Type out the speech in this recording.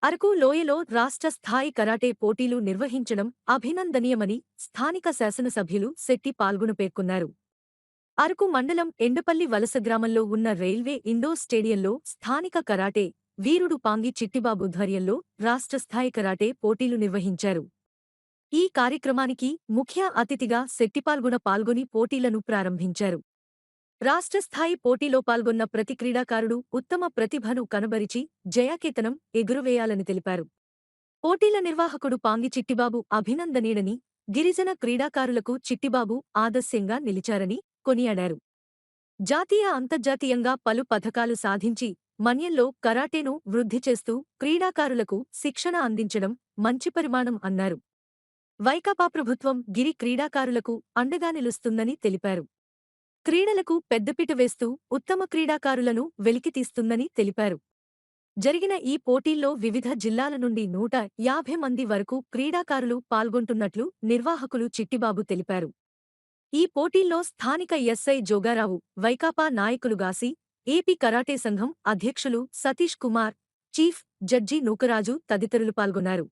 అరకు లోయలో రాష్ట్ర స్థాయి కరాటే పోటీలు నిర్వహించడం అభినందనీయమని స్థానిక శాసనసభ్యులు శెట్టి పాల్గొన పేర్కొన్నారు. అరకు మండలం ఎండపల్లి వలస గ్రామంలో ఉన్న రైల్వే ఇండోర్ స్టేడియంలో స్థానిక కరాటే వీరుడు పాంగి చిట్టిబాబు ధ్వర్యంలో రాష్ట్ర స్థాయి కరాటే పోటీలు నిర్వహించారు. ఈ కార్యక్రమానికి ముఖ్య అతిథిగా పాల్గొని పోటీలను ప్రారంభించారు. రాష్ట్ర స్థాయి పోటీలో పాల్గొన్న ప్రతి క్రీడాకారుడు ఉత్తమ ప్రతిభను కనబరిచి జయాకేతనం ఎగురవేయాలని తెలిపారు. పోటీల నిర్వాహకుడు పాంగి చిట్టిబాబు అభినందనీయుడని, గిరిజన క్రీడాకారులకు చిట్టిబాబు ఆదర్శంగా నిలిచారని కొనియాడారు. జాతీయ అంతర్జాతీయంగా పలు పథకాలు సాధించి మన్యంలో కరాటేను వృద్ధి చేస్తూ క్రీడాకారులకు శిక్షణ అందించడం మంచి పరిమాణం అన్నారు. వైకాపా ప్రభుత్వం గిరి క్రీడాకారులకు అండగా నిలుస్తుందని తెలిపారు. క్రీడలకు పెద్దపీట వేస్తూ ఉత్తమ క్రీడాకారులను వెలికితీస్తుందని తెలిపారు. జరిగిన ఈ పోటీల్లో వివిధ జిల్లాల నుండి 150 మంది వరకు క్రీడాకారులు పాల్గొంటున్నట్లు నిర్వాహకులు చిట్టిబాబు తెలిపారు. ఈ పోటీల్లో స్థానిక ఎస్ఐ జోగారావు, వైకాపా నాయకులుగాసి, ఏపీ కరాటే సంఘం అధ్యక్షులు సతీష్ కుమార్, చీఫ్ జడ్జి నూకరాజు తదితరులు పాల్గొన్నారు.